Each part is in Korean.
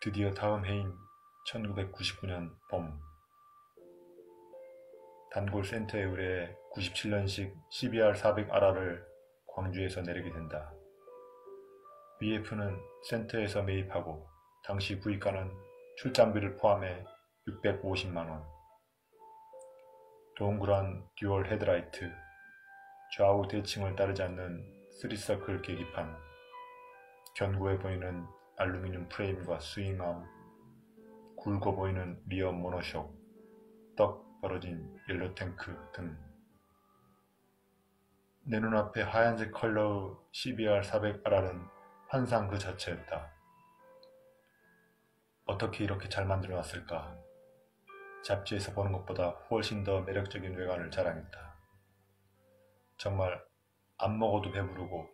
드디어 다음 해인 1999년 봄, 단골 센터의 의뢰에 97년식 CBR400R를 광주에서 내리게 된다. BF는 센터에서 매입하고 당시 구입가는 출장비를 포함해 650만원. 동그란 듀얼 헤드라이트, 좌우 대칭을 따르지 않는 3서클 계기판, 견고해 보이는 알루미늄 프레임과 스윙암, 굵어 보이는 리어 모노쇼크, 떡 벌어진 옐로 탱크 등. 내 눈앞에 하얀색 컬러의 CBR400R은 환상 그 자체였다. 어떻게 이렇게 잘 만들어놨을까? 잡지에서 보는 것보다 훨씬 더 매력적인 외관을 자랑했다. 정말 안 먹어도 배부르고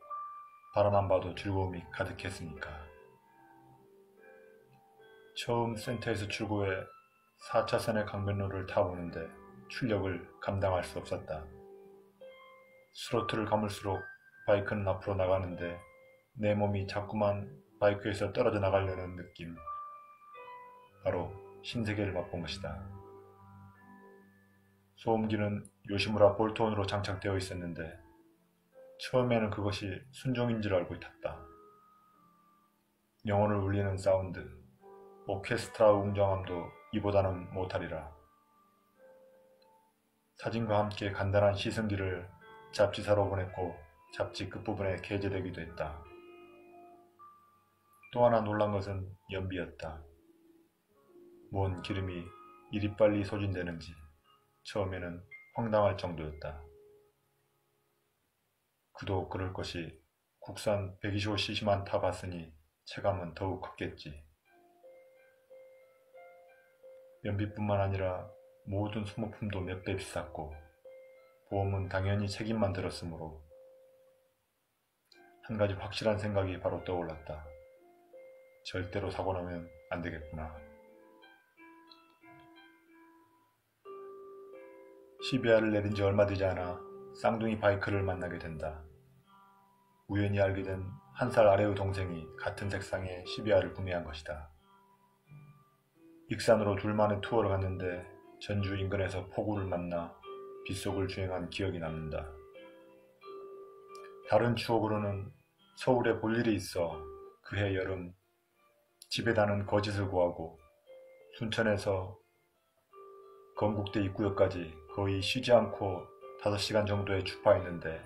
바라만 봐도 즐거움이 가득했으니까. 처음 센터에서 출고해 4차선의 강변로를 타보는데 출력을 감당할 수 없었다. 스로틀을 감을수록 바이크는 앞으로 나가는데 내 몸이 자꾸만 바이크에서 떨어져 나가려는 느낌. 바로 신세계를 맛본 것이다. 소음기는 요시무라 볼트온으로 장착되어 있었는데 처음에는 그것이 순종인 줄 알고 탔다. 영혼을 울리는 사운드, 오케스트라 웅장함도 이보다는 못하리라. 사진과 함께 간단한 시승기를 잡지사로 보냈고 잡지 끝부분에 게재되기도 했다. 또 하나 놀란 것은 연비였다. 뭔 기름이 이리 빨리 소진되는지 처음에는 황당할 정도였다. 그도 그럴 것이 국산 125cc만 타봤으니 체감은 더욱 컸겠지. 연비뿐만 아니라 모든 소모품도 몇 배 비쌌고 보험은 당연히 책임만 들었으므로 한 가지 확실한 생각이 바로 떠올랐다. 절대로 사고 나면 안 되겠구나. CBR을 내린 지 얼마 되지 않아 쌍둥이 바이크를 만나게 된다. 우연히 알게 된 한 살 아래의 동생이 같은 색상의 CBR을 구매한 것이다. 익산으로 둘만의 투어를 갔는데 전주 인근에서 폭우를 만나 빗속을 주행한 기억이 남는다. 다른 추억으로는 서울에 볼 일이 있어 그해 여름 집에 다는 거짓을 구하고 순천에서 건국대 입구역까지 거의 쉬지 않고 5시간 정도의 주파했는데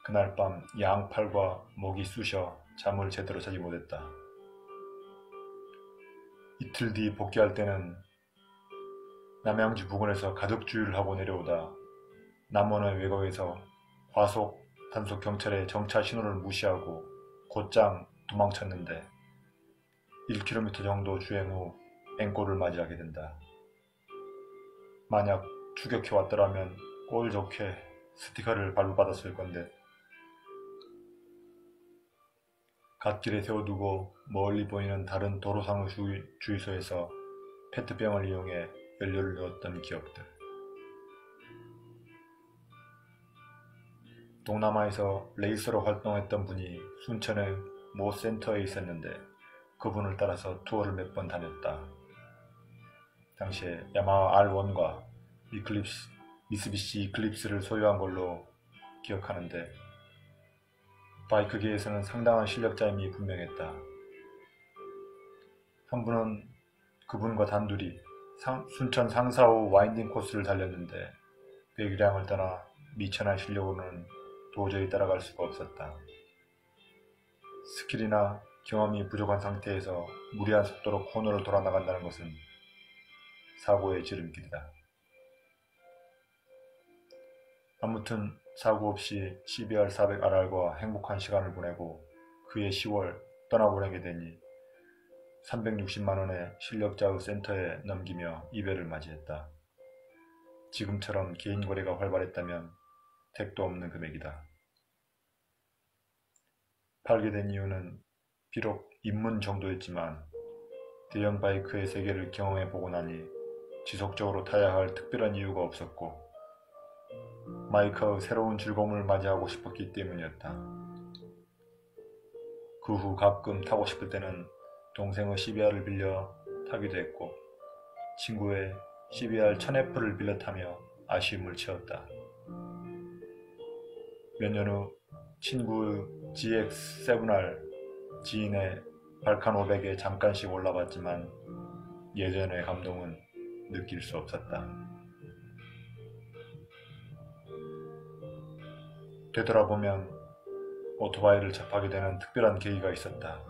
그날 밤 양팔과 목이 쑤셔 잠을 제대로 자지 못했다. 이틀 뒤 복귀할 때는 남양주 부근에서 가족 주유를 하고 내려오다 남원의 외곽에서 과속 단속 경찰의 정차 신호를 무시하고 곧장 도망쳤는데 1km 정도 주행 후 앵꼬를 맞이하게 된다. 만약 추격해 왔더라면 꼴 좋게 스티커를 발부받았을 건데 갓길에 세워두고 멀리 보이는 다른 도로상의 주유소에서 페트병을 이용해 연료를 넣었던 기억들. 동남아에서 레이서로 활동했던 분이 순천의 모 센터에 있었는데 그분을 따라서 투어를 몇 번 다녔다. 당시에 야마하 R1과 미쓰비시 이클립스를 소유한 걸로 기억하는데 바이크계에서는 상당한 실력자임이 분명했다. 한 분은 그분과 단둘이 순천 상사호 와인딩 코스를 달렸는데 배기량을 떠나 미천한 실력으로는 도저히 따라갈 수가 없었다. 스킬이나 경험이 부족한 상태에서 무리한 속도로 코너를 돌아 나간다는 것은 사고의 지름길이다. 아무튼 사고 없이 CBR400R과 행복한 시간을 보내고 그해 10월 떠나보내게 되니 360만원의 실력자의 센터에 넘기며 이별을 맞이했다. 지금처럼 개인 거래가 활발했다면 택도 없는 금액이다. 팔게 된 이유는 비록 입문 정도였지만 대형 바이크의 세계를 경험해보고 나니 지속적으로 타야 할 특별한 이유가 없었고 마이카의 새로운 즐거움을 맞이하고 싶었기 때문이었다. 그 후 가끔 타고 싶을 때는 동생의 CBR을 빌려 타기도 했고 친구의 CBR 1000F를 빌려 타며 아쉬움을 채웠다. 몇 년 후 친구의 GX7R 지인의 발칸 500에 잠깐씩 올라봤지만 예전의 감동은 느낄 수 없었다. 되돌아보면 오토바이를 접하게 되는 특별한 계기가 있었다.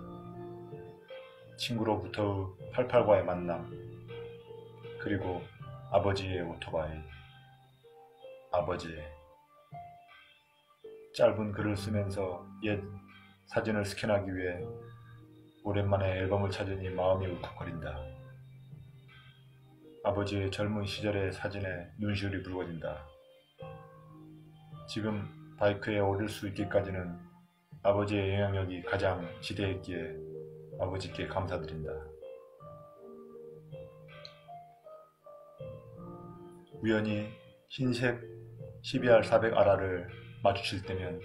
친구로부터의 88과의 만남, 그리고 아버지의 오토바이. 아버지의 짧은 글을 쓰면서 옛 사진을 스캔하기 위해 오랜만에 앨범을 찾으니 마음이 울컥거린다. 아버지의 젊은 시절의 사진에 눈시울이 붉어진다. 지금 바이크에 오를 수 있기까지는 아버지의 영향력이 가장 지대했기에 아버지께 감사드린다. 우연히 흰색 CBR400R를 마주칠 때면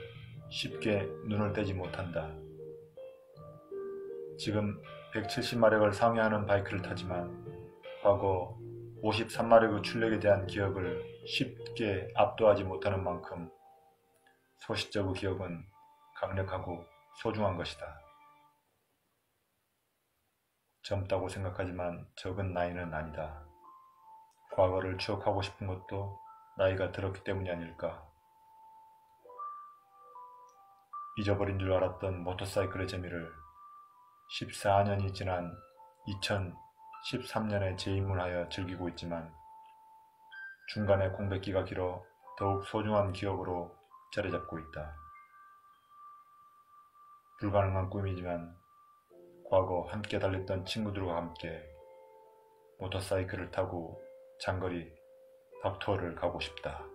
쉽게 눈을 떼지 못한다. 지금 170마력을 상회하는 바이크를 타지만 과거 53마력의 출력에 대한 기억을 쉽게 압도하지 못하는 만큼 소시적의 기억은 강력하고 소중한 것이다. 젊다고 생각하지만 적은 나이는 아니다. 과거를 추억하고 싶은 것도 나이가 들었기 때문이 아닐까. 잊어버린 줄 알았던 모터사이클의 재미를 14년이 지난 2013년에 재입문하여 즐기고 있지만 중간에 공백기가 길어 더욱 소중한 기억으로 자리잡고 있다. 불가능한 꿈이지만 과거 함께 달렸던 친구들과 함께 모터사이클을 타고 장거리 박 투어를 가고 싶다.